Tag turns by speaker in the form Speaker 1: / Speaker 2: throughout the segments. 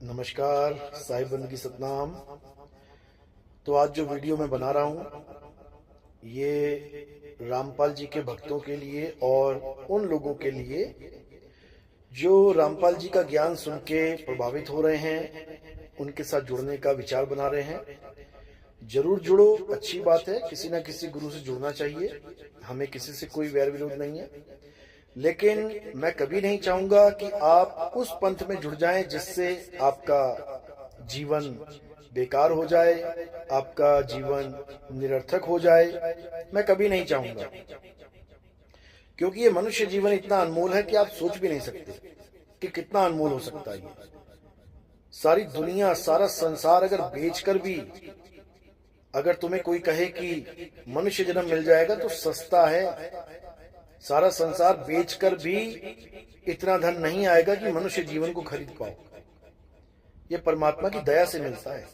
Speaker 1: नमस्कार, साहिब बंदगी सतनाम। तो आज जो वीडियो मैं बना रहा हूँ ये रामपाल जी के भक्तों के लिए और उन लोगों के लिए जो रामपाल जी का ज्ञान सुन के प्रभावित हो रहे हैं, उनके साथ जुड़ने का विचार बना रहे हैं। जरूर जुड़ो, अच्छी बात है। किसी ना किसी गुरु से जुड़ना चाहिए, हमें किसी से कोई वैर विरोध नहीं है। लेकिन मैं कभी नहीं चाहूंगा कि आप उस पंथ में जुड़ जाएं जिससे आपका जीवन बेकार हो जाए, आपका जीवन निरर्थक हो जाए। मैं कभी नहीं चाहूंगा, क्योंकि ये मनुष्य जीवन इतना अनमोल है कि आप सोच भी नहीं सकते कि कितना अनमोल हो सकता है। ये सारी दुनिया, सारा संसार अगर बेचकर भी अगर तुम्हें कोई कहे कि मनुष्य जन्म मिल जाएगा तो सस्ता है। सारा संसार बेचकर भी इतना धन नहीं आएगा कि मनुष्य जीवन को खरीद पाओ। ये परमात्मा की दया से मिलता है,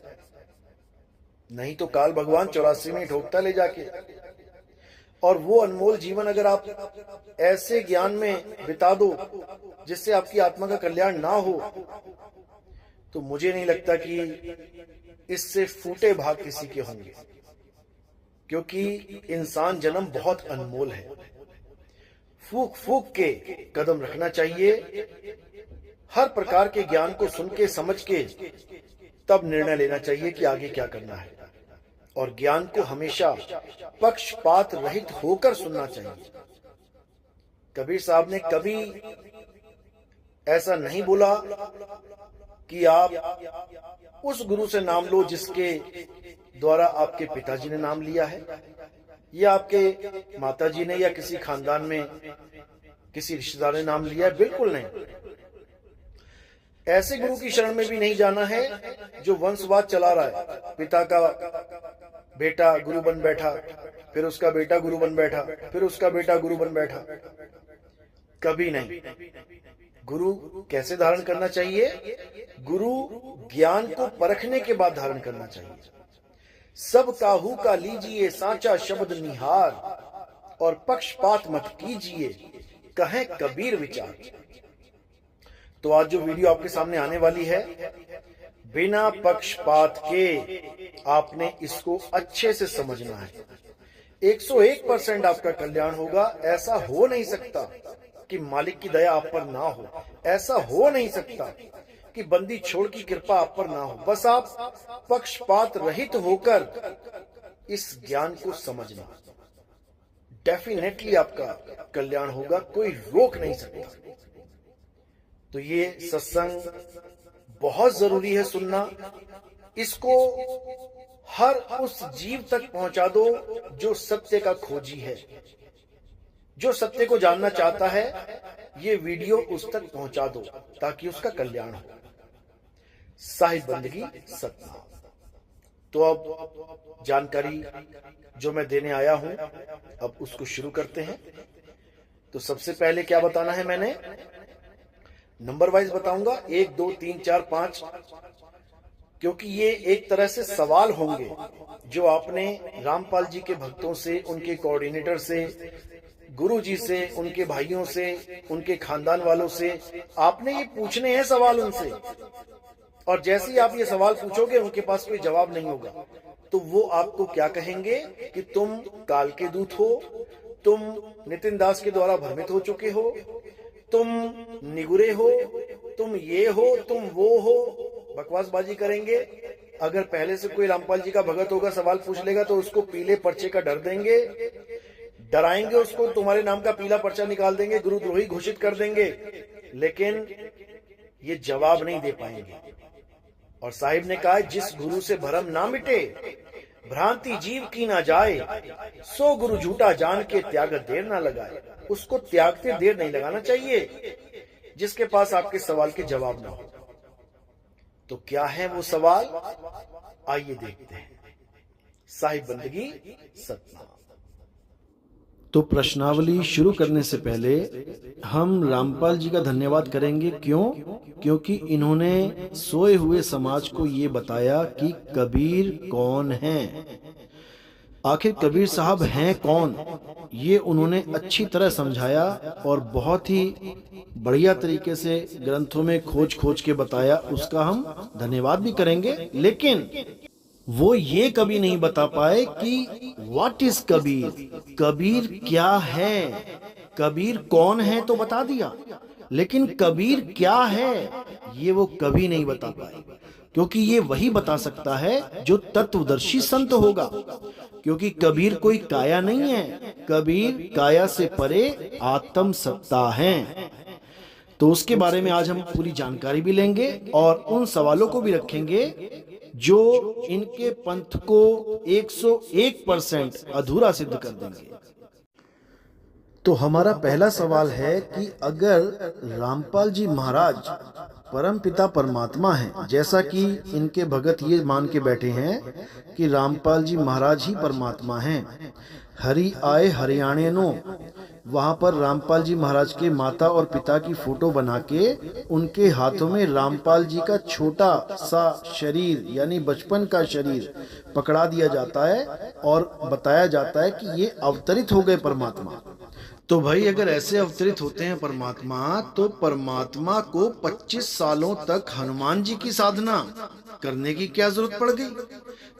Speaker 1: नहीं तो काल भगवान 84 में ठोकता ले जाके। और वो अनमोल जीवन अगर आप ऐसे ज्ञान में बिता दो जिससे आपकी आत्मा का कल्याण ना हो, तो मुझे नहीं लगता कि इससे फूटे भाग किसी के होंगे, क्योंकि इंसान जन्म बहुत अनमोल है। फूक फूक के कदम रखना चाहिए, हर प्रकार के ज्ञान को सुन के समझ के तब निर्णय लेना चाहिए कि आगे क्या करना है। और ज्ञान को हमेशा पक्षपात रहित होकर सुनना चाहिए। कबीर साहब ने कभी ऐसा नहीं बोला कि आप उस गुरु से नाम लो जिसके द्वारा आपके पिताजी ने नाम लिया है, या आपके माताजी ने, या किसी खानदान में किसी रिश्तेदार ने नाम लिया है। बिल्कुल नहीं। ऐसे गुरु की शरण में भी नहीं जाना है जो वंशवाद चला रहा है। पिता का बेटा गुरु बन बैठा, फिर उसका बेटा गुरु बन बैठा, फिर उसका बेटा गुरु बन बैठा। कभी नहीं। गुरु कैसे धारण करना चाहिए? गुरु ज्ञान को परखने के बाद धारण करना चाहिए। सब काहू का लीजिए साचा शब्द निहार, और पक्षपात मत कीजिए कहें कबीर विचार। तो आज जो वीडियो आपके सामने आने वाली है, बिना पक्षपात के आपने इसको अच्छे से समझना है। 101% आपका कल्याण होगा। ऐसा हो नहीं सकता कि मालिक की दया आप पर ना हो। ऐसा हो नहीं सकता कि बंदी छोड़ की कृपा आप पर ना हो। बस आप पक्षपात रहित होकर इस ज्ञान को समझना, डेफिनेटली आपका कल्याण होगा, कोई रोक नहीं सकता। तो ये सत्संग बहुत जरूरी है सुनना। इसको हर उस जीव तक पहुंचा दो जो सत्य का खोजी है, जो सत्य को जानना चाहता है। ये वीडियो उस तक पहुंचा दो ताकि उसका कल्याण हो। साहिब बंदगी सतनाम। तो अब जानकारी जो मैं देने आया हूं, अब उसको शुरू करते हैं। तो सबसे पहले क्या बताना है, मैंने नंबर वाइज बताऊंगा, 1 2 3 4 5, क्योंकि ये एक तरह से सवाल होंगे जो आपने रामपाल जी के भक्तों से, उनके कोऑर्डिनेटर से, गुरु जी से, उनके भाइयों से, उनके खानदान वालों से आपने ये पूछने हैं सवाल उनसे। और जैसे ही आप ये सवाल पूछोगे, उनके पास कोई जवाब नहीं होगा, तो वो आपको क्या कहेंगे कि तुम काल के दूत हो, तुम नितिन दास के द्वारा भ्रमित हो चुके हो, तुम निगुरे हो, तुम ये हो, तुम वो हो। बकवासबाजी करेंगे। अगर पहले से कोई रामपाल जी का भगत होगा, सवाल पूछ लेगा तो उसको पीले पर्चे का डर देंगे, डराएंगे उसको, तुम्हारे नाम का पीला पर्चा निकाल देंगे, गुरुद्रोही घोषित कर देंगे, लेकिन ये जवाब नहीं दे पाएंगे। और साहिब ने कहा, जिस गुरु से भरम ना मिटे, भ्रांति जीव की ना जाए, सो गुरु झूठा जान के त्याग देर ना लगाए। उसको त्यागते देर नहीं लगाना चाहिए जिसके पास आपके सवाल के जवाब ना हो। तो क्या है वो सवाल, आइए देखते हैं। साहिब बंदगी सतनाम। तो प्रश्नावली शुरू करने से पहले हम रामपाल जी का धन्यवाद करेंगे। क्यों? क्योंकि इन्होंने सोए हुए समाज को ये बताया कि कबीर कौन है। आखिर कबीर साहब हैं कौन? ये उन्होंने अच्छी तरह समझाया और बहुत ही बढ़िया तरीके से ग्रंथों में खोज खोज के बताया, उसका हम धन्यवाद भी करेंगे। लेकिन वो ये कभी नहीं बता पाए कि व्हाट इज कबीर, कबीर क्या है, कबीर कौन है तो बता दिया, लेकिन कबीर क्या है ये वो कभी नहीं बता पाए, क्योंकि ये वही बता सकता है जो तत्वदर्शी संत होगा। क्योंकि कबीर कोई काया नहीं है, कबीर काया से परे आत्म सत्ता है। तो उसके बारे में आज हम पूरी जानकारी भी लेंगे और उन सवालों को भी रखेंगे जो इनके पंथ को 101% अधूरा सिद्ध कर देंगे। तो हमारा पहला सवाल है कि अगर रामपाल जी महाराज परम पिता परमात्मा हैं, जैसा कि इनके भगत ये मान के बैठे हैं कि रामपाल जी महाराज ही परमात्मा हैं, हरि आए हरियाणे नो, वहां पर रामपाल जी महाराज के माता और पिता की फोटो बना के उनके हाथों में रामपाल जी का छोटा सा शरीर यानी बचपन का शरीर पकड़ा दिया जाता है और बताया जाता है कि ये अवतरित हो गए परमात्मा। तो भाई अगर ऐसे अवतरित होते हैं परमात्मा, तो परमात्मा को 25 सालों तक हनुमान जी की साधना करने की क्या जरूरत पड़ गई?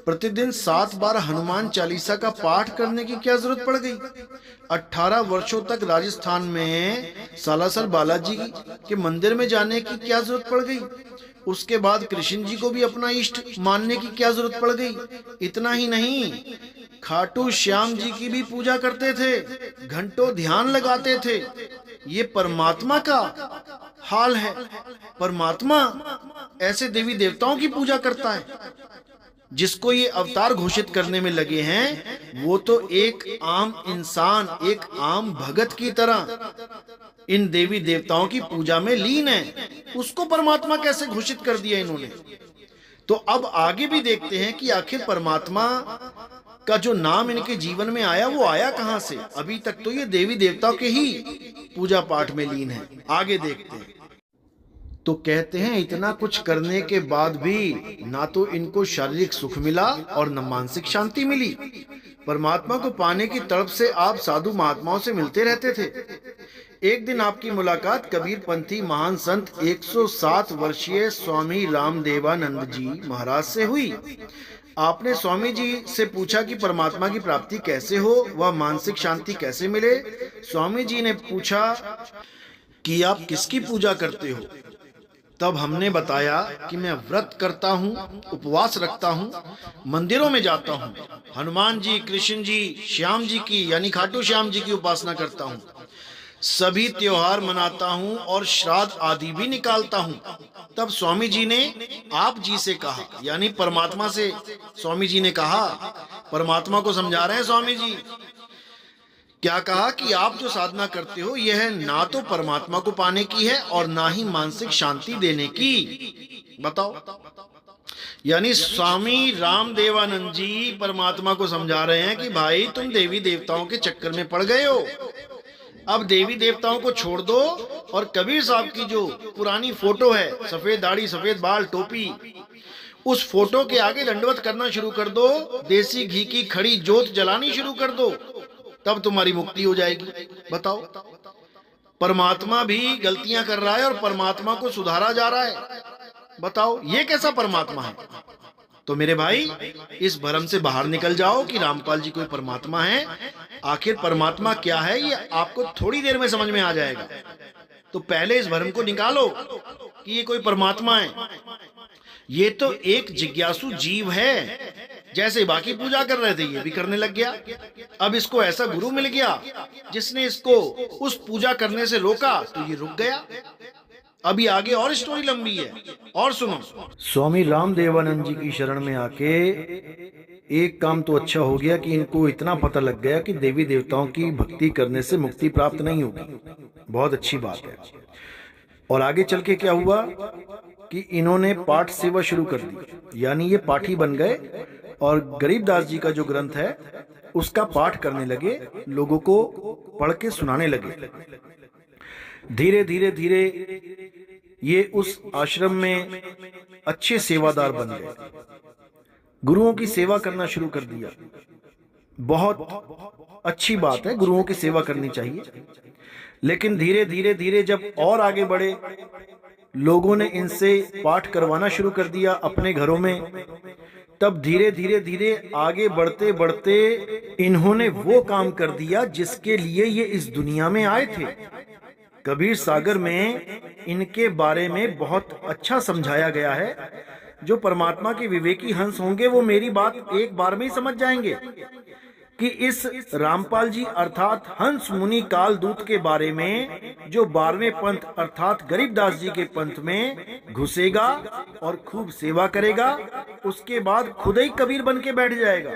Speaker 1: प्रतिदिन 7 बार हनुमान चालीसा का पाठ करने की क्या जरूरत पड़ गई? 18 वर्षों तक राजस्थान में सालासर बालाजी के मंदिर में जाने की क्या जरूरत पड़ गई? उसके बाद कृष्ण जी को भी अपना इष्ट मानने की क्या जरूरत पड़ गई? इतना ही नहीं, खाटू श्याम जी की भी पूजा करते थे, घंटों ध्यान लगाते थे। ये परमात्मा का हाल है। परमात्मा ऐसे देवी देवताओं की पूजा करता है। जिसको ये अवतार घोषित करने में लगे हैं वो तो एक आम इंसान, एक आम भगत की तरह इन देवी देवताओं की पूजा में लीन है। उसको परमात्मा कैसे घोषित कर दिया इन्होंने? तो अब आगे भी देखते हैं कि आखिर परमात्मा का जो नाम इनके जीवन में आया वो आया कहां से। अभी तक तो ये देवी देवताओं के ही पूजा पाठ में लीन है। आगे देखते हैं। तो कहते हैं इतना कुछ करने के बाद भी ना तो इनको शारीरिक सुख मिला और न मानसिक शांति मिली। परमात्मा को पाने की तड़प से आप साधु महात्माओं से मिलते रहते थे। एक दिन आपकी मुलाकात कबीर पंथी महान संत 107 वर्षीय स्वामी रामदेवानंद जी महाराज से हुई। आपने स्वामी जी से पूछा कि परमात्मा की प्राप्ति कैसे हो, वह मानसिक शांति कैसे मिले। स्वामी जी ने पूछा कि आप किसकी पूजा करते हो? तब हमने बताया कि मैं व्रत करता हूँ, उपवास रखता हूँ, मंदिरों में जाता हूँ, हनुमान जी, कृष्ण जी, श्याम जी की यानी खाटू श्याम जी की उपासना करता हूँ, सभी त्योहार मनाता हूँ और श्राद्ध आदि भी निकालता हूँ। तब स्वामी जी ने आप जी से कहा, यानी परमात्मा से स्वामी जी ने कहा, परमात्मा को समझा रहे हैं स्वामी जी। क्या कहा कि आप जो साधना करते हो यह ना तो परमात्मा को पाने की है और ना ही मानसिक शांति देने की। बताओ, यानी स्वामी रामदेवानंद जी परमात्मा को समझा रहे हैं कि भाई तुम देवी देवताओं के चक्कर में पड़ गए हो। अब देवी देवताओं को छोड़ दो और कबीर साहब की जो पुरानी फोटो है, सफेद दाढ़ी, सफेद बाल, टोपी, उस फोटो के आगे दंडवत करना शुरू कर दो, देसी घी की खड़ी जोत जलानी शुरू कर दो, तब तुम्हारी मुक्ति हो जाएगी। बताओ, परमात्मा भी गलतियां कर रहा है और परमात्मा को सुधारा जा रहा है। बताओ ये कैसा परमात्मा है? तो मेरे भाई इस भ्रम से बाहर निकल जाओ कि रामपाल जी कोई परमात्मा है। आखिर परमात्मा क्या है ये आपको थोड़ी देर में समझ में आ जाएगा। तो पहले इस भ्रम को निकालो कि ये कोई परमात्मा है। ये तो एक जिज्ञासु जीव है, जैसे बाकी पूजा कर रहे थे ये भी करने लग गया। अब इसको ऐसा गुरु मिल गया जिसने इसको उस पूजा करने से रोका तो ये रुक गया। अभी आगे और स्टोरी लंबी है और सुनो। स्वामी रामदेवानंद जी की शरण में आके एक काम तो अच्छा हो गया कि इनको इतना पता लग गया कि देवी देवताओं की भक्ति करने से मुक्ति प्राप्त नहीं होगी। बहुत अच्छी बात है। और आगे चल के क्या हुआ कि इन्होंने पाठ सेवा शुरू कर दी, यानी ये पाठी बन गए और गरीबदास जी का जो ग्रंथ है उसका पाठ करने लगे, लोगों को पढ़ के सुनाने लगे। धीरे धीरे धीरे ये उस आश्रम में अच्छे सेवादार बन गए, गुरुओं की सेवा करना शुरू कर दिया। बहुत अच्छी बात है, गुरुओं की सेवा करनी चाहिए। लेकिन धीरे धीरे धीरे जब और आगे बढ़े, लोगों ने इनसे पाठ करवाना शुरू कर दिया अपने घरों में, तब धीरे धीरे धीरे आगे बढ़ते बढ़ते इन्होंने वो काम कर दिया जिसके लिए ये इस दुनिया में आए थे। कबीर सागर में इनके बारे में बहुत अच्छा समझाया गया है। जो परमात्मा के विवेकी हंस होंगे वो मेरी बात एक बार में ही समझ जाएंगे कि इस रामपाल जी अर्थात हंस मुनि काल दूत के बारे में जो 12वें पंथ अर्थात गरीबदास जी के पंथ में घुसेगा और खूब सेवा करेगा, उसके बाद खुद ही कबीर बन के बैठ जाएगा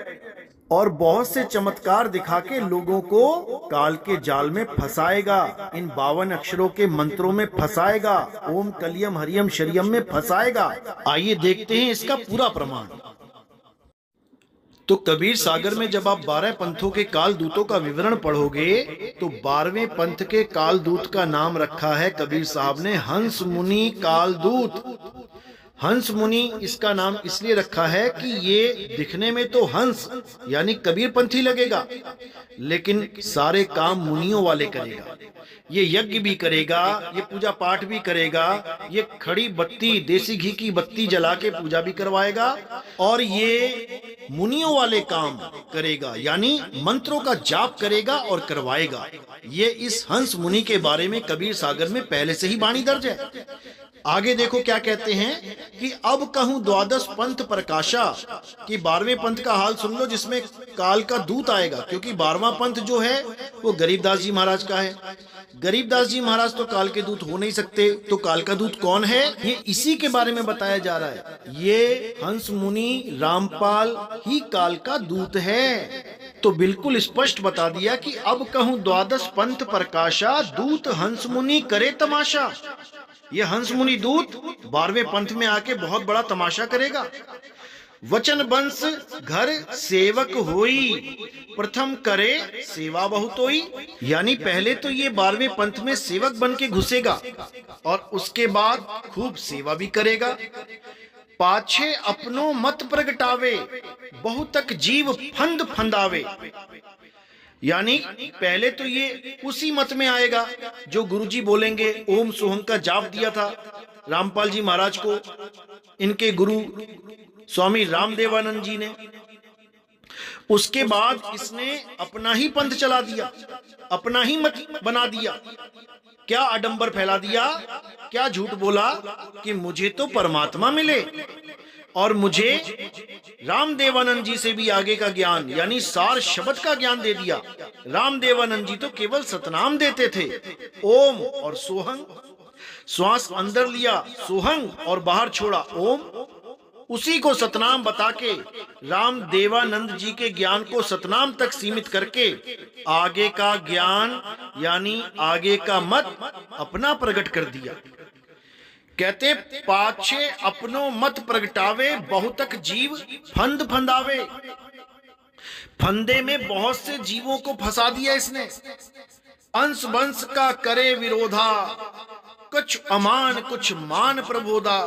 Speaker 1: और बहुत से चमत्कार दिखा के लोगों को काल के जाल में फंसाएगा, इन 52 अक्षरों के मंत्रों में फंसाएगा, ओम कलियम हरियम शरियम में फंसाएगा। आइए देखते हैं इसका पूरा प्रमाण। तो कबीर सागर में जब आप 12 पंथों के काल दूतों का विवरण पढ़ोगे तो 12वें पंथ के काल दूत का नाम रखा है कबीर साहब ने हंस मुनि काल दूत। हंस मुनि इसका नाम इसलिए रखा है कि ये दिखने में तो हंस यानी कबीर पंथी लगेगा, लेकिन सारे काम मुनियों वाले करेगा। ये यज्ञ भी करेगा, ये पूजा पाठ भी करेगा, ये खड़ी बत्ती देसी घी की बत्ती जला के पूजा भी करवाएगा और ये मुनियों वाले काम करेगा यानी मंत्रों का जाप करेगा और करवाएगा। ये इस हंस मुनि के बारे में कबीर सागर में पहले से ही वाणी दर्ज है। आगे देखो क्या कहते हैं कि अब कहूं द्वादश पंथ प्रकाशा, कि 12वें पंथ का हाल सुन लो जिसमें काल का दूत आएगा, क्योंकि 12वां पंथ जो है वो गरीबदास जी महाराज का है। गरीबदास जी महाराज तो काल के दूत हो नहीं सकते, तो काल का दूत कौन है ये इसी के बारे में बताया जा रहा है। ये हंस मुनि रामपाल ही काल का दूत है। तो बिल्कुल स्पष्ट बता दिया कि अब कहूं द्वादश पंथ प्रकाशा, दूत हंस मुनि करे तमाशा। ये हंस मुनि दूत 12वें पंथ में आके बहुत बड़ा तमाशा करेगा। वचन वंश घर सेवक होई, प्रथम करे सेवा बहुतोई, यानी पहले तो ये 12वें पंथ में सेवक बन के घुसेगा और उसके बाद खूब सेवा भी करेगा। पाछे अपनो मत प्रगटावे, बहुतक जीव फंद फंदावे, यानी पहले तो ये उसी मत में आएगा जो गुरुजी बोलेंगे। ओम सोहम का जाप दिया था रामपाल जी महाराज को इनके गुरु स्वामी रामदेवानंद जी ने। उसके बाद इसने अपना ही पंथ चला दिया, अपना ही मत बना दिया। क्या आडंबर फैला दिया, क्या झूठ बोला कि मुझे तो परमात्मा मिले और मुझे रामदेवानंद जी से भी आगे का ज्ञान यानी सार शब्द का ज्ञान दे दिया। रामदेवानंद जी तो केवल सतनाम देते थे, ओम और सोहंग। श्वास अंदर लिया सोहंग और बाहर छोड़ा ओम, उसी को सतनाम बता के रामदेवानंद जी के ज्ञान को सतनाम तक सीमित करके आगे का ज्ञान यानी आगे का मत अपना प्रकट कर दिया। कहते पाछे अपनो मत प्रगटावे, बहुतक जीव फंद फंदावे। फंदे में बहुत से जीवों को फंसा दिया इसने। अंश वंश का करे विरोधा, कुछ अमान कुछ मान प्रबोधा।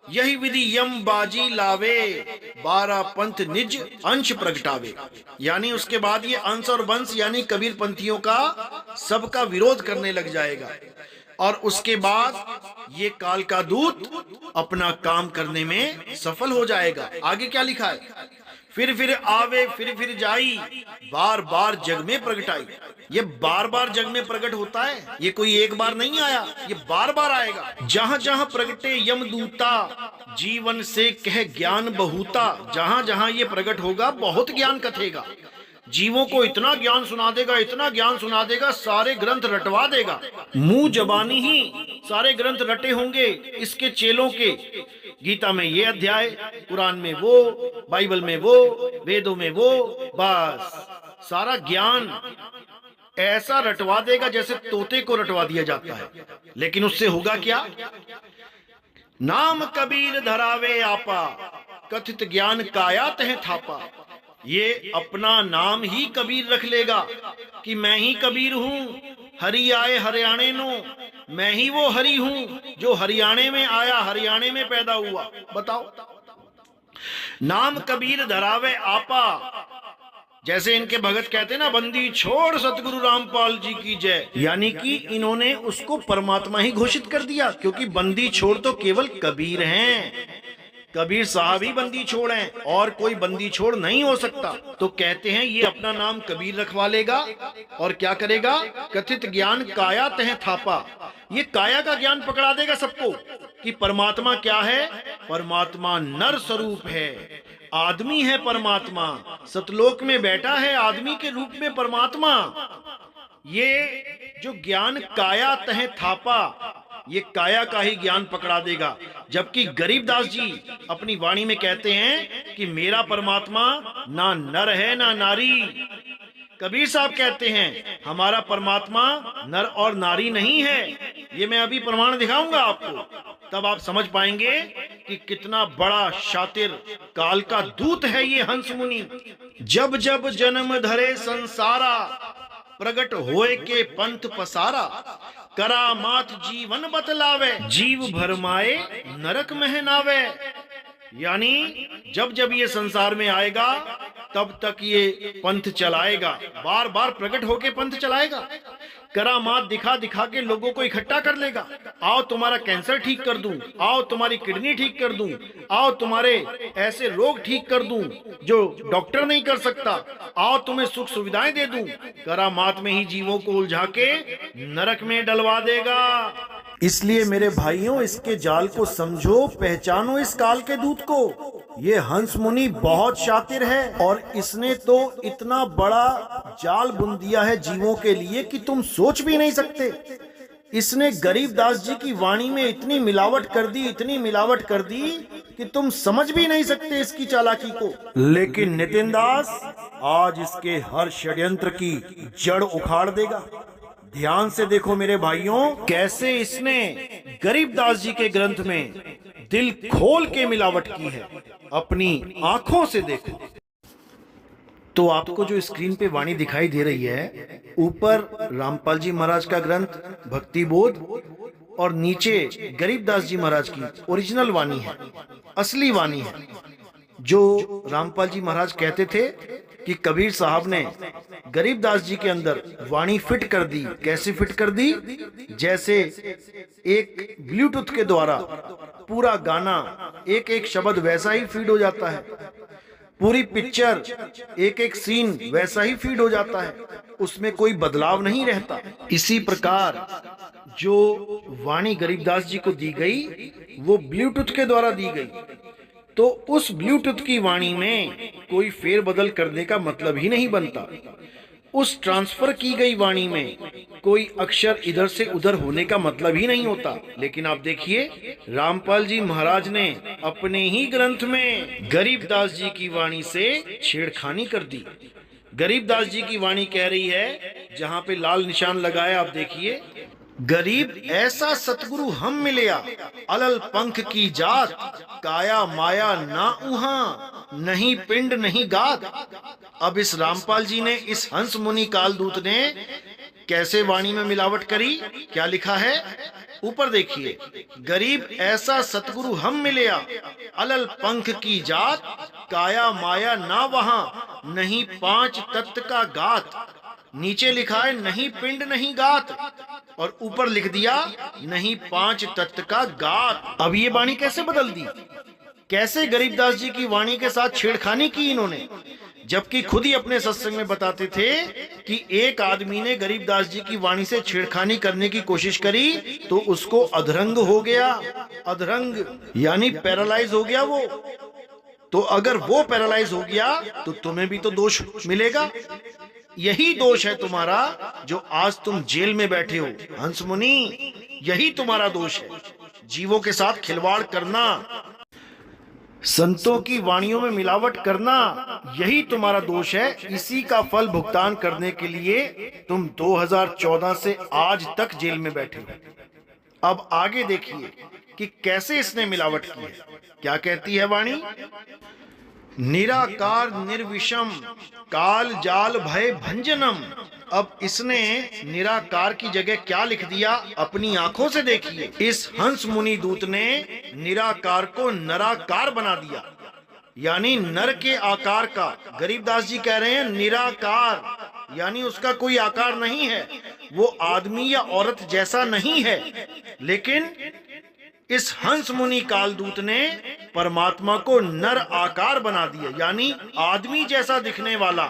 Speaker 1: यही विधि यम बाजी लावे, 12 पंथ निज अंश प्रगटावे। यानी उसके बाद ये अंश और वंश यानी कबीर पंथियों का सबका विरोध करने लग जाएगा और उसके बाद ये काल का दूत अपना काम करने में सफल हो जाएगा। आगे क्या लिखा है, फिर आवे फिर जाई, बार बार जग में प्रगटाई। ये बार बार जग में प्रकट होता है, ये कोई एक बार नहीं आया, ये बार बार आएगा। जहां जहां प्रगटे यमदूता, जीवन से कह ज्ञान बहुता। जहां जहां ये प्रकट होगा बहुत ज्ञान कथेगा, जीवों को इतना ज्ञान सुना देगा, इतना ज्ञान सुना देगा, सारे ग्रंथ रटवा देगा। मुंह जबानी ही सारे ग्रंथ रटे होंगे इसके चेलों के। गीता में ये अध्याय, कुरान में वो, बाइबल में वो, वेदों में वो, बस सारा ज्ञान ऐसा रटवा देगा जैसे तोते को रटवा दिया जाता है। लेकिन उससे होगा क्या, नाम कबीर धरावे आपा, कथित ज्ञान काया तह थापा। ये अपना नाम ही कबीर रख लेगा कि मैं ही कबीर हूं, हरि आए हरियाणे नो, मैं ही वो हरि हूं जो हरियाणे में आया, हरियाणे में पैदा हुआ। बताओ, नाम कबीर धरावे आपा, जैसे इनके भगत कहते हैं ना, बंदी छोड़ सतगुरु रामपाल जी की जय, यानी कि इन्होंने उसको परमात्मा ही घोषित कर दिया, क्योंकि बंदी छोड़ तो केवल कबीर हैं, कबीर साहब ही बंदी छोड़ हैं, और कोई बंदी छोड़ नहीं हो सकता। तो कहते हैं ये अपना नाम कबीर रखवा लेगा और क्या करेगा, कथित ज्ञान काया तह थापा, ये काया का ज्ञान पकड़ा देगा सबको कि परमात्मा क्या है, परमात्मा नर स्वरूप है, आदमी है परमात्मा, सतलोक में बैठा है आदमी के रूप में परमात्मा। ये जो ज्ञान काया तह थापा, ये काया का ही ज्ञान पकड़ा देगा। जबकि गरीबदास जी अपनी वाणी में कहते हैं कि मेरा परमात्मा ना नर है ना नारी। कबीर साहब कहते हैं हमारा परमात्मा नर और नारी नहीं है। ये मैं अभी प्रमाण दिखाऊंगा आपको, तब आप समझ पाएंगे कि कितना बड़ा शातिर काल का दूत है ये हंस मुनि। जब जब जन्म धरे संसारा, प्रगट होए के पंथ पसारा, करामात जीवन बतलावे, जीव भरमाए नरक महनावे। यानी जब जब ये संसार में आएगा तब तक ये पंथ चलाएगा, बार बार प्रकट होके पंथ चलाएगा, करामात दिखा दिखा के लोगों को इकट्ठा कर लेगा। आओ तुम्हारा कैंसर ठीक कर दूं, आओ तुम्हारी किडनी ठीक कर दूं, आओ तुम्हारे ऐसे रोग ठीक कर दूं जो डॉक्टर नहीं कर सकता, आओ तुम्हें सुख सुविधाएं दे दूं। करामात में ही जीवों को उलझा के नरक में डलवा देगा। इसलिए मेरे भाइयों, इसके जाल को समझो, पहचानो इस काल के दूत को। ये हंस मुनि बहुत शातिर है और इसने तो इतना बड़ा जाल बुन दिया है जीवों के लिए कि तुम सोच भी नहीं सकते। इसने गरीबदास जी की वाणी में इतनी मिलावट कर दी, इतनी मिलावट कर दी कि तुम समझ भी नहीं सकते इसकी चालाकी को। लेकिन नितिन दास आज इसके हर षड्यंत्र की जड़ उखाड़ देगा। ध्यान से देखो मेरे भाइयों, कैसे इसने गरीबदास जी के ग्रंथ में दिल खोल के मिलावट की है, अपनी आंखों से देखो। तो आपको जो स्क्रीन पे वाणी दिखाई दे रही है, ऊपर रामपाल जी महाराज का ग्रंथ भक्ति बोध और नीचे गरीबदास जी महाराज की ओरिजिनल वाणी है, असली वाणी है। जो रामपाल जी महाराज कहते थे कि कबीर साहब ने गरीबदास जी के अंदर वाणी फिट कर दी। कैसे फिट कर दी? जैसे एक ब्लूटूथ के द्वारा पूरा गाना, एक एक शब्द वैसा ही फीड हो जाता है, पूरी पिक्चर, एक एक सीन वैसा ही फीड हो जाता है, उसमें कोई बदलाव नहीं रहता। इसी प्रकार जो वाणी गरीबदास जी को दी गई वो ब्लूटूथ के द्वारा दी गई, तो उस ब्लूटूथ की वाणी में कोई फेरबदल करने का मतलब ही नहीं बनता। उस ट्रांसफर की गई वाणी में कोई अक्षर इधर से उधर होने का मतलब ही नहीं होता। लेकिन आप देखिए, रामपाल जी महाराज ने अपने ही ग्रंथ में गरीबदास जी की वाणी से छेड़खानी कर दी। गरीबदास जी की वाणी कह रही है, जहां पे लाल निशान लगाया आप देखिए, गरीब ऐसा सतगुरु हम मिलया, अलल पंख की जात, काया माया ना उहा, नहीं पिंड नहीं गात। अब इस रामपाल जी ने, इस हंस मुनि कालदूत ने कैसे वाणी में मिलावट करी? क्या लिखा है ऊपर देखिए, गरीब ऐसा सतगुरु हम मिलया, अलल पंख की जात, काया माया ना वहां, नहीं पांच तत्व का गात। नीचे लिखा है नहीं पिंड नहीं गात, और ऊपर लिख दिया नहीं पांच तत्व का गात। अब ये वाणी कैसे बदल दी? कैसे गरीबदास जी की वाणी के साथ छेड़खानी की इन्होंने? जबकि खुद ही अपने सत्संग में बताते थे कि एक आदमी ने गरीबदास जी की वाणी से छेड़खानी करने की कोशिश करी तो उसको अधरंग हो गया। अधरंग यानी पैरालाइज हो गया वो। तो अगर वो पैरालाइज हो गया तो तुम्हें भी तो दोष मिलेगा। यही दोष है तुम्हारा जो आज तुम जेल में बैठे हो हंस मुनि, यही तुम्हारा दोष है, जीवों के साथ खिलवाड़ करना, संतों की वाणियों में मिलावट करना, यही तुम्हारा दोष है। इसी का फल भुगतान करने के लिए तुम 2014 से आज तक जेल में बैठे हो। अब आगे देखिए कि कैसे इसने मिलावट की है। क्या कहती है वाणी? निराकार निर्विषम काल जाल भय भंजनम। अब इसने निराकार की जगह क्या लिख दिया? अपनी आंखों से देखिए, इस हंस मुनि दूत ने निराकार को नराकार बना दिया। यानी नर के आकार का। गरीबदास जी कह रहे हैं निराकार, यानी उसका कोई आकार नहीं है, वो आदमी या औरत जैसा नहीं है। लेकिन इस हंस मुनि कालदूत ने परमात्मा को नर आकार बना दिया, यानी आदमी जैसा दिखने वाला।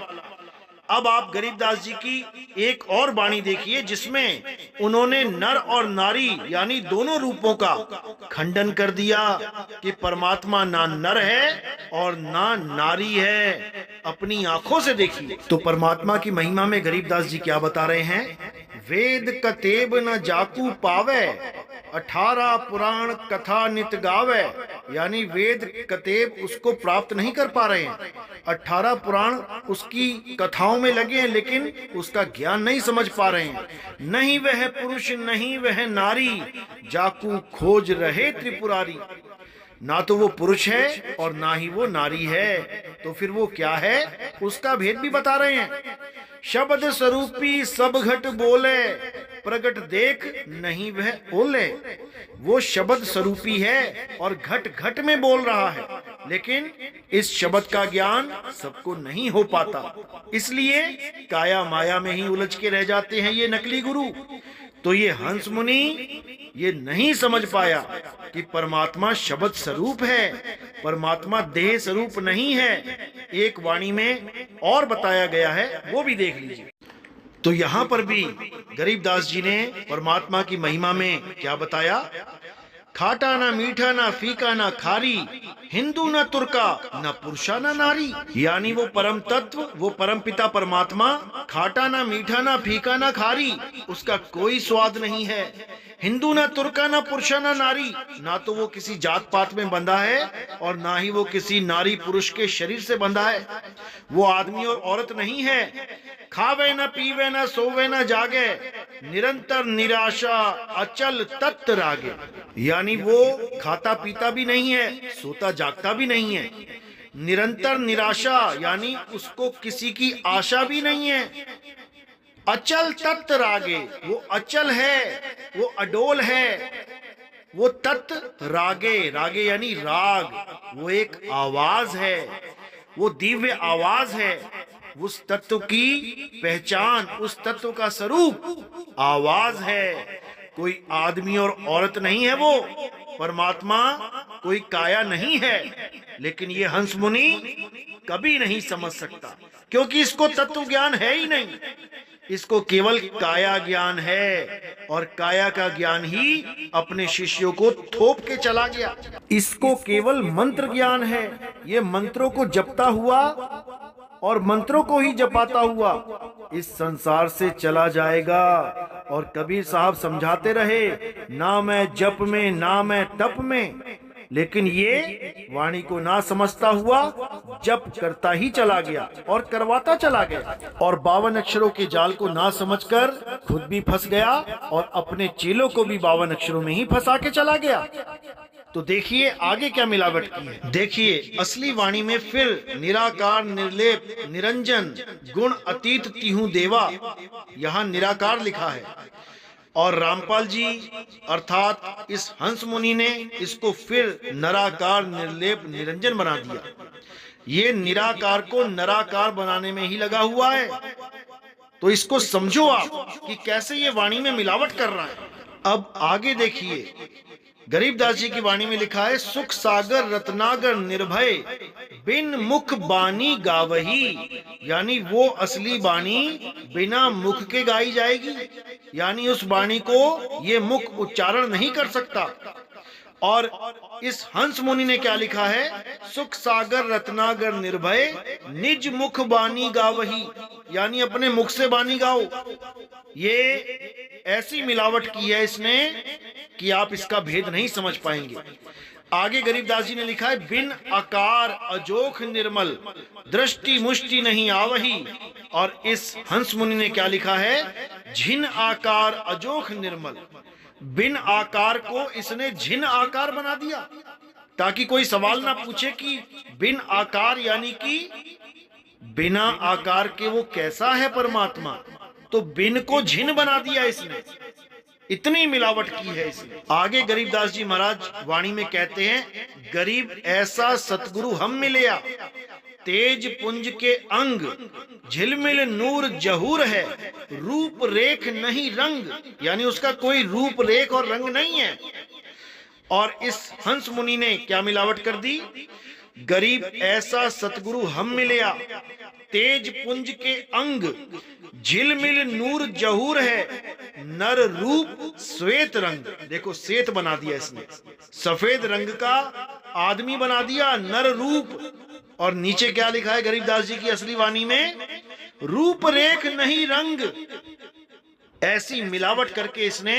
Speaker 1: अब आप गरीबदास जी की एक और वाणी देखिए जिसमें उन्होंने नर और नारी यानी दोनों रूपों का खंडन कर दिया कि परमात्मा ना नर है और ना नारी है। अपनी आंखों से देखिए। तो परमात्मा की महिमा में गरीबदास जी क्या बता रहे हैं? वेद कतेब न जाकू पावे, 18 पुराण कथा नित गावे। यानी वेद कतेब उसको प्राप्त नहीं कर पा रहे हैं, 18 पुराण उसकी कथाओं में लगे हैं, लेकिन उसका ज्ञान नहीं समझ पा रहे हैं। नहीं वह पुरुष नहीं वह नारी, जाकू खोज रहे त्रिपुरारी। ना तो वो पुरुष है और ना ही वो नारी है, तो फिर वो क्या है उसका भेद भी बता रहे हैं। शब्द स्वरूपी सब घट बोले, प्रगट देख नहीं वह ओले। वो शब्द स्वरूपी है और घट घट में बोल रहा है, लेकिन इस शब्द का ज्ञान सबको नहीं हो पाता, इसलिए काया माया में ही उलझ के रह जाते हैं ये नकली गुरु। तो ये हंस मुनि ये नहीं समझ पाया कि परमात्मा शब्द स्वरूप है, परमात्मा देह स्वरूप नहीं है। एक वाणी में और बताया गया है, वो भी देख लीजिए। तो यहां पर भी गरीबदास जी ने परमात्मा की महिमा में क्या बताया? खाटा ना मीठा ना फीका ना खारी, हिंदू ना तुर्का ना पुरुषा ना नारी। यानी वो परम तत्व, वो परम पिता परमात्मा खाटा ना मीठा ना फीका ना खारी, उसका कोई स्वाद नहीं है। हिंदू ना तुर्का ना पुरुषा ना नारी, ना तो वो किसी जात पात में बंधा है और ना ही वो किसी नारी पुरुष के शरीर से बंधा है। वो आदमी और औरत नहीं है। खावे न पीवे न सोवे न जागे, निरंतर निराशा अचल तत्त रागे। यानी वो खाता पीता भी नहीं है, सोता जागता भी नहीं है। निरंतर निराशा यानी उसको किसी की आशा भी नहीं है। अचल तत्त रागे, वो अचल है, वो अडोल है। वो तत्त रागे, रागे यानी राग, वो एक आवाज है, वो दिव्य आवाज है। उस तत्व की पहचान, उस तत्व का स्वरूप आवाज है। कोई आदमी और औरत नहीं है वो, परमात्मा कोई काया नहीं है। लेकिन ये हंस मुनि कभी नहीं समझ सकता, क्योंकि इसको तत्व ज्ञान है ही नहीं। इसको केवल काया ज्ञान है और काया का ज्ञान ही अपने शिष्यों को थोप के चला गया। इसको केवल मंत्र ज्ञान है। ये मंत्रों को जपता हुआ और मंत्रों को ही जपाता हुआ इस संसार से चला जाएगा। और कबीर साहब समझाते रहे, ना मैं जप में ना मैं तप में, लेकिन ये वाणी को ना समझता हुआ जप करता ही चला गया और करवाता चला गया, और 52 अक्षरों के जाल को ना समझकर खुद भी फंस गया और अपने चेलों को भी 52 अक्षरों में ही फंसा के चला गया। तो देखिए आगे क्या मिलावट की है। देखिए असली वाणी में फिर निराकार निर्लेप निरंजन गुण अतीत तिहु देवा, यहाँ निराकार लिखा है। और रामपाल जी अर्थात इस हंस मुनि ने इसको फिर नराकार निर्लेप निरंजन बना दिया। ये निराकार को नराकार बनाने में ही लगा हुआ है। तो इसको समझो आप कि कैसे ये वाणी में मिलावट कर रहा है। अब आगे देखिए, गरीबदास जी की वाणी में लिखा है, सुख सागर रत्नागर निर्भय, बिन मुख बानी गावही। यानी वो असली बानी बिना मुख के गाई जाएगी, यानी उस बाणी को ये मुख उच्चारण नहीं कर सकता। और इस हंस मुनि ने क्या लिखा है, सुख सागर रत्नागर निर्भय, निज मुख बानी गावही। यानी अपने मुख से बानी गाओ। ये ऐसी मिलावट की है इसने कि आप इसका भेद नहीं समझ पाएंगे। आगे गरीबदास जी ने लिखा है, बिन आकार अजोख निर्मल, दृष्टि मुष्टि नहीं आवही। और इस हंस मुनि ने क्या लिखा है, झिन आकार अजोख निर्मल। बिन आकार को इसने झिन आकार बना दिया, ताकि कोई सवाल ना पूछे कि बिन आकार यानी कि बिना आकार के वो कैसा है परमात्मा। तो बिन को झिन बना दिया इसने, इतनी मिलावट की है इसने। आगे गरीबदास जी महाराज वाणी में कहते हैं, गरीब ऐसा सतगुरु हम मिलया, तेज पुंज के अंग, झिलमिल नूर जहूर है, रूप रेख नहीं रंग, यानी उसका कोई रूप रेख और रंग नहीं है। और इस हंस मुनि ने क्या मिलावट कर दी? गरीब ऐसा सतगुरु हम मिलया, तेज पुंज के अंग, झिलमिल नूर जहूर है, नर रूप श्वेत रंग। देखो श्वेत बना दिया इसने, सफेद रंग का आदमी बना दिया, नर रूप। और नीचे क्या लिखा है गरीबदास जी की असली वाणी में? रूप रेख नहीं रंग। ऐसी मिलावट करके इसने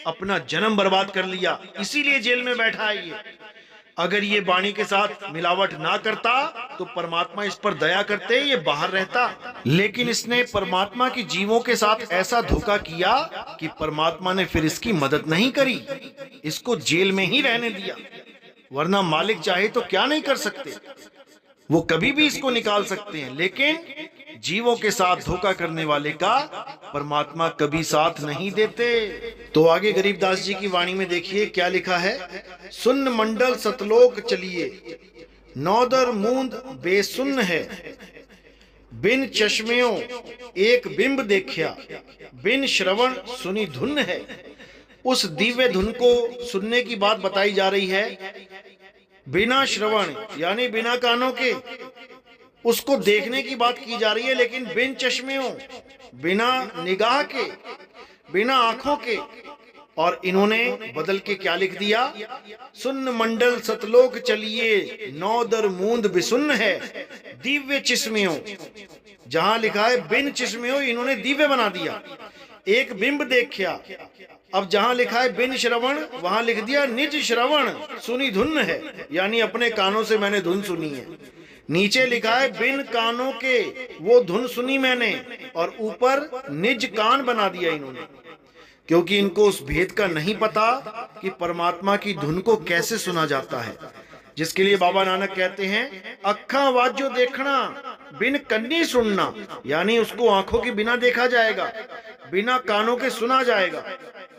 Speaker 1: अपना जन्म बर्बाद कर लिया, इसीलिए जेल में बैठा है ये। अगर ये वाणी के साथ मिलावट ना करता तो परमात्मा इस पर दया करते, ये बाहर रहता। लेकिन इसने परमात्मा की जीवों के साथ ऐसा धोखा किया कि परमात्मा ने फिर इसकी मदद नहीं करी, इसको जेल में ही रहने दिया। वरना मालिक चाहे तो क्या नहीं कर सकते, वो कभी भी इसको निकाल सकते हैं। लेकिन जीवों के साथ धोखा करने वाले का परमात्मा कभी साथ नहीं देते। तो आगे गरीबदास जी की वाणी में देखिए क्या लिखा है। सुन्न मंडल सतलोक चलिए, नौदर मूंद बेसुन्न है, बिन चश्मियों एक बिंब देखा, बिन श्रवण सुनी धुन है। उस दिव्य धुन को सुनने की बात बताई जा रही है, बिना श्रवण यानी बिना कानों के उसको देखने की बात की जा रही है, लेकिन बिन चश्मियों, बिना निगाह के, बिना आंखों के। और इन्होंने बदल के क्या लिख दिया? सुन्न मंडल सतलोक चलिए, नौदर मूंद बिसुन्न है, दिव्य चिस्मियों। जहां लिखा है बिन चिस्मियों, इन्होंने दिव्य बना दिया। एक बिंब देखा, अब जहां लिखा है बिन श्रवण, वहां लिख दिया निज श्रवण सुनी धुन है, यानी अपने कानों से मैंने धुन सुनी है। नीचे लिखा है बिन कानों के वो धुन सुनी मैंने, और ऊपर निज कान बना दिया इन्होंने, क्योंकि इनको उस भेद का नहीं पता कि परमात्मा की धुन को कैसे सुना जाता है। जिसके लिए बाबा नानक कहते हैं अखा आवाजो देखना, बिन कन्नी सुनना, यानी उसको आंखों के बिना देखा जाएगा, बिना कानों के सुना जाएगा,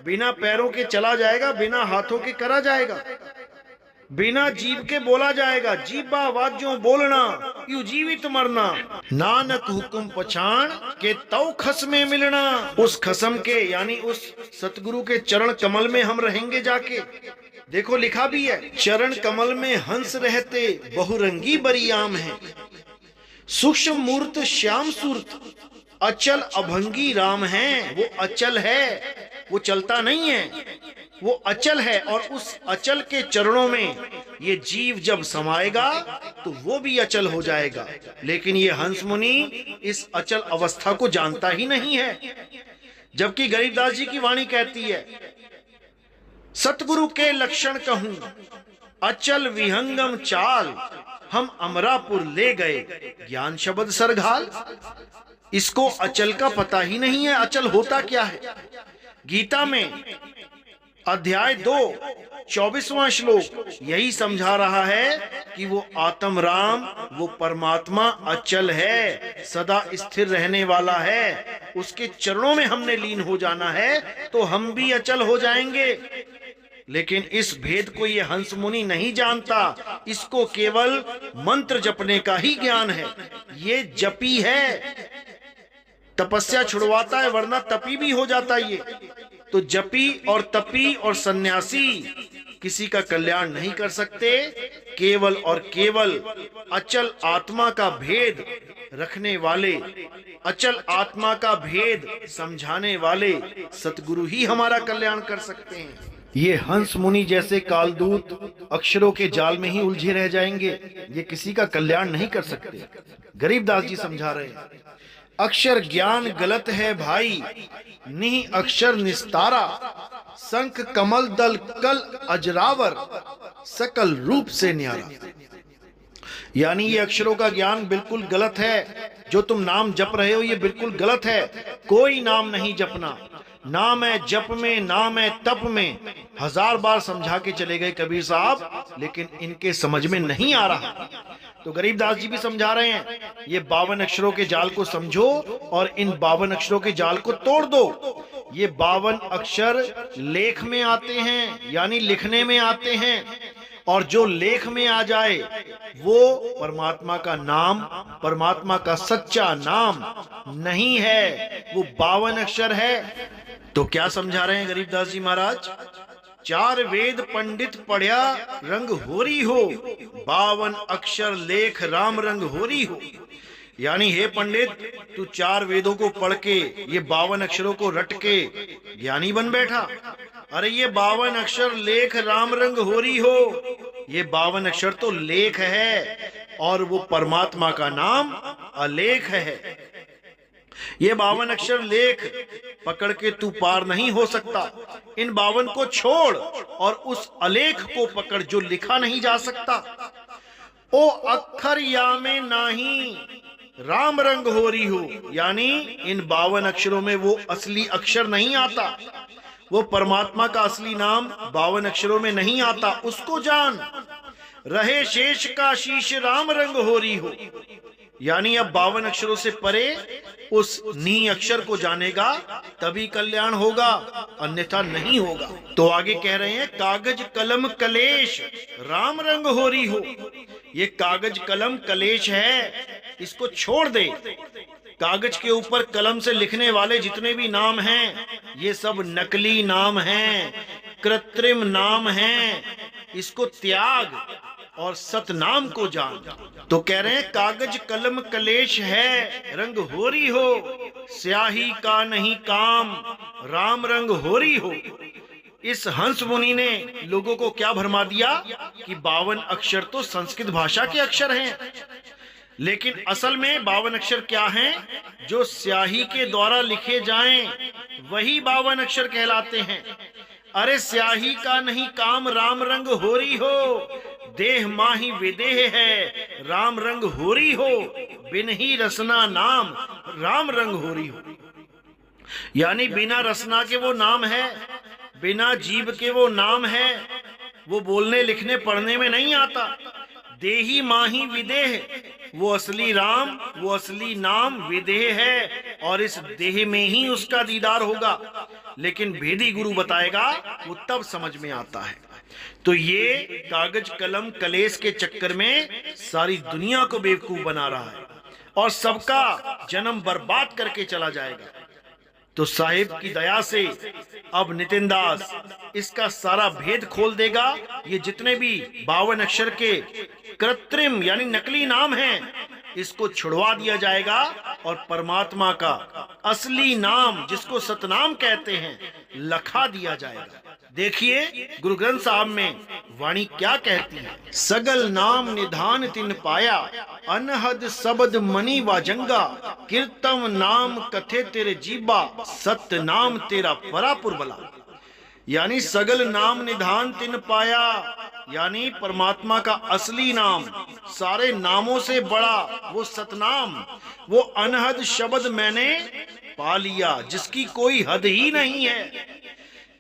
Speaker 1: बिना पैरों के चला जाएगा, बिना हाथों के करा जाएगा, बिना जीव के बोला जाएगा। जीवा आवाजों बोलना, यू जीवित मरना, नानक हुक्म पछाण के तौ खस में मिलना। उस खसम के यानी उस सतगुरु के चरण कमल में हम रहेंगे जाके। देखो लिखा भी है, चरण कमल में हंस रहते, बहुरंगी बरियाम है, सूक्ष्म मूर्त श्याम सूरत, अचल अभंगी राम है। वो अचल है, वो चलता नहीं है, वो अचल है। और उस अचल के चरणों में ये जीव जब समाएगा तो वो भी अचल हो जाएगा। लेकिन ये हंस मुनि इस अचल अवस्था को जानता ही नहीं है। जबकि गरीबदास जी की वाणी कहती है, सतगुरु के लक्षण कहूं अचल विहंगम चाल, हम अमरापुर ले गए ज्ञान शब्द सरघाल। इसको अचल का पता ही नहीं है, अचल होता क्या है। गीता में अध्याय 2 24वां श्लोक यही समझा रहा है कि वो आत्म राम, वो परमात्मा अचल है, सदा स्थिर रहने वाला है। उसके चरणों में हमने लीन हो जाना है तो हम भी अचल हो जाएंगे। लेकिन इस भेद को ये हंस मुनि नहीं जानता, इसको केवल मंत्र जपने का ही ज्ञान है। ये जपी है, तपस्या छुड़वाता है, वरना तपी भी हो जाता ये। तो जपी और तपी और सन्यासी किसी का कल्याण नहीं कर सकते। केवल और केवल अचल आत्मा का भेद रखने वाले, अचल आत्मा का भेद समझाने वाले सतगुरु ही हमारा कल्याण कर सकते हैं। ये हंस मुनि जैसे कालदूत अक्षरों के जाल में ही उलझे रह जाएंगे, ये किसी का कल्याण नहीं कर सकते। गरीबदास जी समझा रहे हैं, अक्षर ज्ञान गलत है भाई, निह अक्षर निस्तारा, शंख कमल दल कल अजरावर, सकल रूप से न्यारा। यानी ये अक्षरों का ज्ञान बिल्कुल गलत है। जो तुम नाम जप रहे हो ये बिल्कुल गलत है। कोई नाम नहीं जपना, नाम है जप में, नाम है तप में। 1000 बार समझा के चले गए कबीर साहब, लेकिन इनके समझ में नहीं आ रहा। तो गरीबदास जी भी समझा रहे हैं, ये 52 अक्षरों के जाल को समझो और इन 52 अक्षरों के जाल को तोड़ दो। ये 52 अक्षर लेख में आते हैं, यानी लिखने में आते हैं, और जो लेख में आ जाए वो परमात्मा का नाम, परमात्मा का सच्चा नाम नहीं है, वो 52 अक्षर है। तो क्या समझा रहे हैं गरीबदास जी महाराज? 4 वेद पंडित पढ़या रंग होरी हो, 52 अक्षर लेख राम रंग होरी हो। यानी हे पंडित, तू 4 वेदों को पढ़ के ये 52 अक्षरों को रट के ज्ञानी बन बैठा। अरे ये 52 अक्षर लेख राम रंग होरी हो, ये 52 अक्षर तो लेख है और वो परमात्मा का नाम अलेख है। ये 52 अक्षर लेख पकड़ के तू पार नहीं हो सकता। इन 52 को छोड़ और उस अलेख को पकड़ जो लिखा नहीं जा सकता। ओ अक्षर या में नाही राम रंग होरी हो, यानी इन 52 अक्षरों में वो असली अक्षर नहीं आता, वो परमात्मा का असली नाम 52 अक्षरों में नहीं आता। उसको जान, रहे शेष का शीश राम रंग होरी हो। यानी अब 52 अक्षरों से परे उस नी अक्षर को जानेगा तभी कल्याण होगा, अन्यथा नहीं होगा। तो आगे कह रहे हैं कागज कलम कलेश राम रंग होरी हो। ये कागज कलम कलेश है, इसको छोड़ दे। कागज के ऊपर कलम से लिखने वाले जितने भी नाम हैं ये सब नकली नाम हैं, कृत्रिम नाम हैं। इसको त्याग और सतनाम को जान। तो कह रहे हैं कागज कलम कलेश है रंग होरी हो, स्याही का नहीं काम राम रंग होरी हो। इस हंस मुनि ने लोगों को क्या भरमा दिया कि 52 अक्षर तो संस्कृत भाषा के अक्षर हैं, लेकिन असल में 52 अक्षर क्या हैं? जो स्याही के द्वारा लिखे जाएं वही 52 अक्षर कहलाते हैं। अरे स्याही का नहीं काम राम रंग होरी हो, देह माही विदेह है राम रंग होरी हो, बिन ही रसना नाम राम रंग होरी हो। यानी बिना रसना के वो नाम है, बिना जीव के वो नाम है, वो बोलने लिखने पढ़ने में नहीं आता। देही माही विदेह, वो असली राम, वो असली नाम विदेह है और इस देह में ही उसका दीदार होगा। लेकिन भेदी गुरु बताएगा वो तब समझ में आता है। तो ये कागज कलम कलेश के चक्कर में सारी दुनिया को बेवकूफ बना रहा है और सबका जन्म बर्बाद करके चला जाएगा। तो साहिब की दया से अब नितिन दास इसका सारा भेद खोल देगा। ये जितने भी 52 अक्षर के कृत्रिम यानी नकली नाम हैं इसको छुड़वा दिया जाएगा और परमात्मा का असली नाम जिसको सतनाम कहते हैं लखा दिया जाएगा। देखिए गुरु ग्रंथ साहब में वाणी क्या कहती है। सगल नाम निधान तिन पाया, अनहद शब्द मणि वाजंगा, कीर्तम नाम कथे तेरे जीबा, सत्य नाम तेरा परापुर बला। यानी सगल नाम निधान तिन पाया, यानी परमात्मा का असली नाम सारे नामों से बड़ा वो सतनाम, वो अनहद शब्द मैंने पा लिया जिसकी कोई हद ही नहीं है।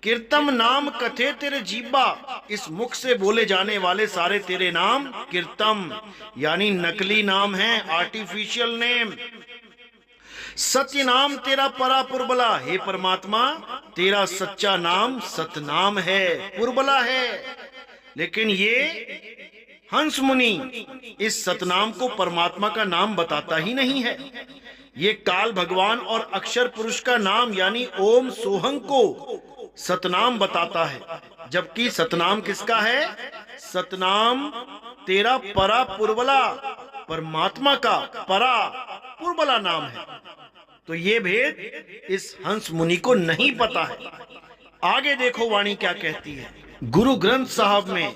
Speaker 1: कीर्तम नाम कथे तेरे जीबा, इस मुख से बोले जाने वाले सारे तेरे नाम कीर्तम यानी नकली नाम है, आर्टिफिशियल नेम। सत्य नाम तेरा परा पुरबला, हे परमात्मा तेरा सच्चा नाम सतनाम है, पुरबला है। लेकिन ये हंस मुनि इस सतनाम को परमात्मा का नाम बताता ही नहीं है। ये काल भगवान और अक्षर पुरुष का नाम यानी ओम सोहं को सतनाम बताता है, जबकि सतनाम किसका है? सतनाम तेरा परा पुरबला, परमात्मा का परा पुरबला नाम है। तो ये भेद इस हंस मुनि को नहीं पता है। आगे देखो वाणी क्या कहती है। गुरु ग्रंथ साहब में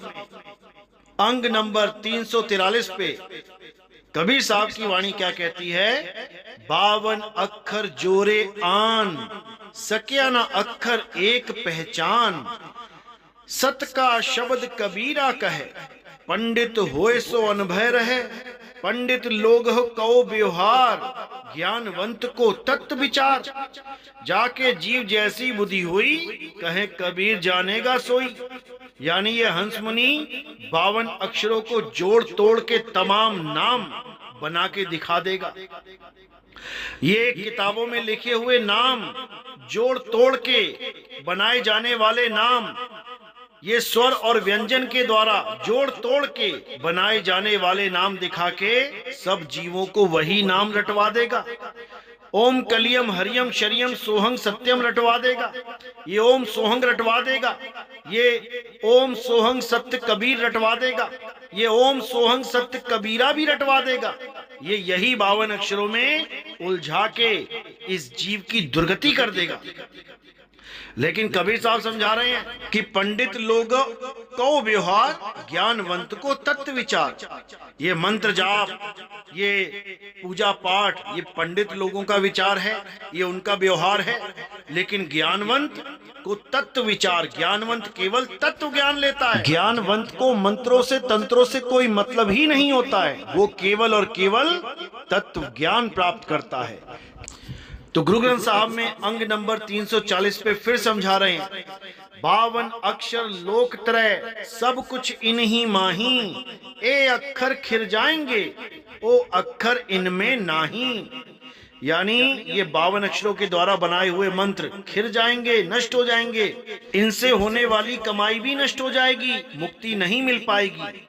Speaker 1: अंग नंबर 343 पे कबीर साहब की वाणी क्या कहती है। 52 अक्षर जोरे आन, सकिया ना अक्षर एक पहचान, सत का शब्द कबीरा कहे, पंडित होए सो अनभय रहे, पंडित लोग हो कहो व्यवहार, ज्ञानवंत को तत्व विचार, जाके जीव जैसी बुद्धि हुई, कहे कबीर जानेगा सोई। यानी ये हंस मुनि 52 अक्षरों को जोड़ तोड़ के तमाम नाम बना के दिखा देगा। ये किताबों में लिखे हुए नाम जोड़ तोड़ के बनाए जाने वाले नाम ये स्वर और व्यंजन के द्वारा जोड़ तोड़ के बनाए जाने वाले नाम दिखा के सब जीवों को वही नाम रटवा देगा। ओम कलियम हरियम शरियम सोहंग सत्यम रटवा देगा, ये ओम सोहंग रटवा देगा, ये ओम सोहंग सत्य कबीर रटवा देगा, ये ओम सोहंग सत्य कबीरा भी रटवा देगा। ये यही 52 अक्षरों में उलझा के इस जीव की दुर्गति कर देगा। लेकिन कबीर साहब समझा रहे हैं कि पंडित लोग को व्यवहार ज्ञानवंत को तत्व विचार। ये मंत्र जाप, ये पूजा पाठ, ये पंडित लोगों का विचार है, ये उनका व्यवहार है। लेकिन ज्ञानवंत को तत्व विचार, ज्ञानवंत केवल तत्व ज्ञान लेता है। ज्ञानवंत को मंत्रों से तंत्रों से कोई मतलब ही नहीं होता है, वो केवल और केवल तत्व ज्ञान प्राप्त करता है। तो गुरु ग्रंथ साहब में अंग नंबर 340 पे फिर समझा रहे हैं, 52 अक्षर लोक त्रय सब कुछ इन्हीं माही, ए अक्षर खिर जाएंगे ओ अक्षर इनमें नाही। यानी ये 52 अक्षरों के द्वारा बनाए हुए मंत्र खिर जाएंगे, नष्ट हो जाएंगे, इनसे होने वाली कमाई भी नष्ट हो जाएगी, मुक्ति नहीं मिल पाएगी।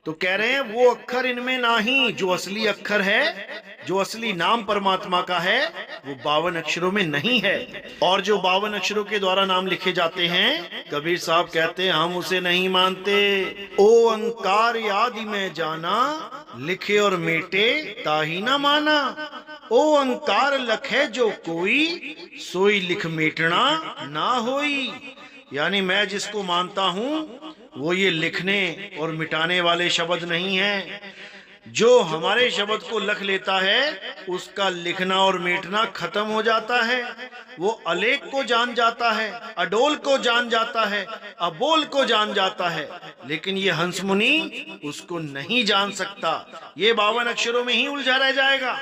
Speaker 1: तो कह रहे हैं वो अक्षर इनमें नाही, जो असली अक्षर है, जो असली नाम परमात्मा का है, वो 52 अक्षरों में नहीं है। और जो 52 अक्षरों के द्वारा नाम लिखे जाते हैं, कबीर साहब कहते हैं हम उसे नहीं मानते। ओ अंकार आदि में जाना, लिखे और मेटे ताही ना माना। ओ अंकार लखे जो कोई, सोई लिख मेटना ना होई। यानी मैं जिसको मानता हूँ वो ये लिखने और मिटाने वाले शब्द नहीं है। जो हमारे शब्द को लख लेता है उसका लिखना और मिटना खत्म हो जाता है। वो अलेख को जान जाता है, अडोल को जान जाता है, अबोल को जान जाता है, लेकिन ये हंस मुनि उसको नहीं जान सकता। ये 52 अक्षरों में ही उलझा रह जाएगा।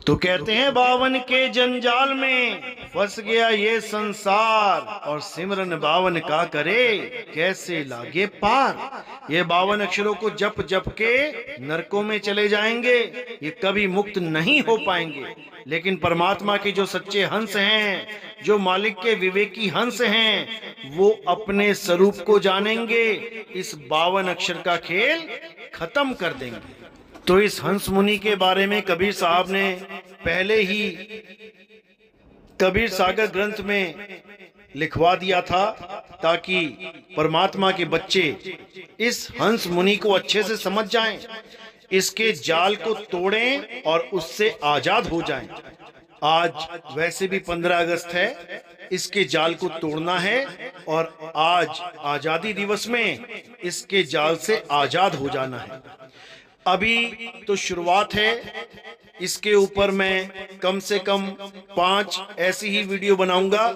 Speaker 1: तो कहते हैं 52 के जंजाल में फंस गया ये संसार, और सिमरन 52 का करे कैसे लागे पार। ये 52 अक्षरों को जप जप के नरकों में चले जाएंगे, ये कभी मुक्त नहीं हो पाएंगे। लेकिन परमात्मा के जो सच्चे हंस हैं, जो मालिक के विवेकी हंस हैं, वो अपने स्वरूप को जानेंगे, इस 52 अक्षर का खेल खत्म कर देंगे। तो इस हंस मुनि के बारे में कबीर साहब ने पहले ही कबीर सागर ग्रंथ में लिखवा दिया था, ताकि परमात्मा के बच्चे इस हंस मुनि को अच्छे से समझ जाएं, इसके जाल को तोड़ें और उससे आजाद हो जाएं। आज वैसे भी 15 अगस्त है, इसके जाल को तोड़ना है और आज आजादी दिवस में इसके जाल से आजाद हो जाना है। अभी तो शुरुआत है, इसके ऊपर मैं कम से कम 5 ऐसी ही वीडियो बनाऊंगा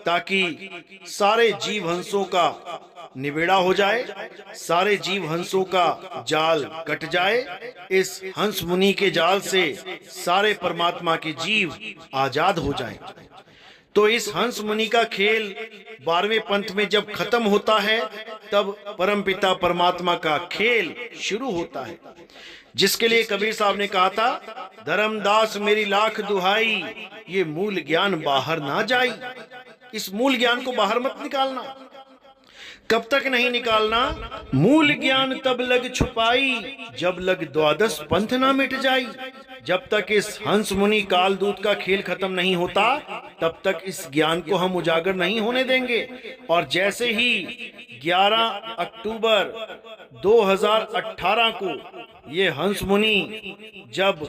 Speaker 1: ताकि सारे जीव हंसों का निबेड़ा हो जाए, सारे जीव हंसों का जाल कट जाए। इस हंस मुनि के जाल से सारे परमात्मा के जीव आजाद हो जाएं। तो इस हंस मुनि का खेल 12वें पंथ में जब खत्म होता है, तब परमपिता परमात्मा का खेल शुरू होता है, जिसके लिए कबीर साहब ने कहा था, धर्मदास मेरी लाख दुहाई, ये मूल ज्ञान बाहर ना जाई। इस मूल ज्ञान को बाहर मत निकालना। कब तक नहीं निकालना? मूल ज्ञान तब लग छुपाई, जब लग 12 पंथ ना मिट जाई। जब तक इस हंस मुनि काल दूत का खेल खत्म नहीं होता, तब तक इस ज्ञान को हम उजागर नहीं होने देंगे। और जैसे ही 11 अक्टूबर 2018 को ये हंस मुनि जब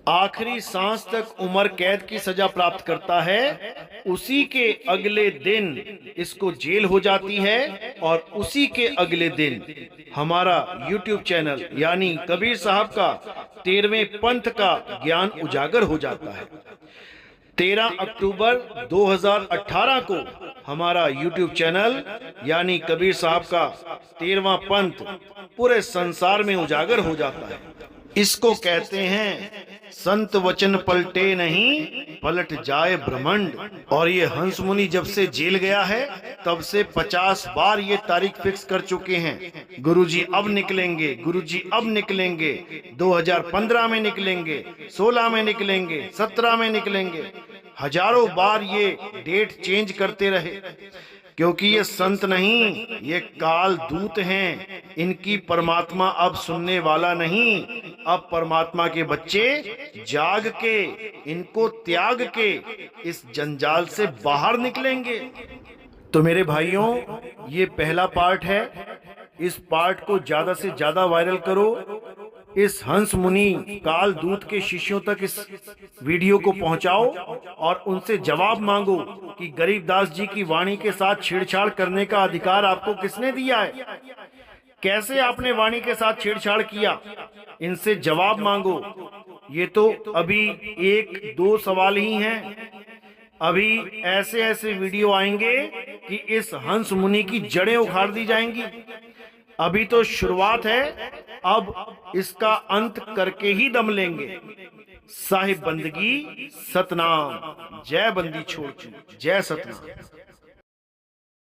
Speaker 1: आखिरी सांस तक उम्र कैद की सजा प्राप्त करता है, उसी के अगले दिन इसको जेल हो जाती है, और उसी के अगले दिन हमारा YouTube चैनल यानी कबीर साहब का 13वें पंथ का ज्ञान उजागर हो जाता है। 13 अक्टूबर 2018 को हमारा YouTube चैनल यानी कबीर साहब का 13वां पंथ पूरे संसार में उजागर हो जाता है। इसको कहते हैं संत वचन पलटे नहीं, पलट जाए ब्रह्मांड। और ये हंस मुनि जब से जेल गया है, तब से 50 बार ये तारीख फिक्स कर चुके हैं, गुरुजी अब निकलेंगे, गुरुजी अब निकलेंगे, 2015 में निकलेंगे, 16 में निकलेंगे, 17 में निकलेंगे। हजारों बार ये डेट चेंज करते रहे, क्योंकि ये संत नहीं, ये काल दूत हैं। इनकी परमात्मा अब सुनने वाला नहीं। अब परमात्मा के बच्चे जाग के, इनको त्याग के इस जंजाल से बाहर निकलेंगे। तो मेरे भाइयों, ये पहला पार्ट है। इस पार्ट को ज्यादा से ज्यादा वायरल करो। इस हंस मुनि काल दूत के शिष्यों तक इस वीडियो को पहुंचाओ और उनसे जवाब मांगो कि गरीबदास जी की वाणी के साथ छेड़छाड़ करने का अधिकार आपको किसने दिया है? कैसे आपने वाणी के साथ छेड़छाड़ किया? इनसे जवाब मांगो। ये तो अभी 1-2 सवाल ही हैं। अभी ऐसे ऐसे वीडियो आएंगे कि इस हंस मुनि की जड़ें उखाड़ दी जाएंगी। अभी तो शुरुआत है, अब इसका अंत करके ही दम लेंगे। साहिब बंदगी सतनाम। जय बंदी छोड़ चूक, जय सतनाम।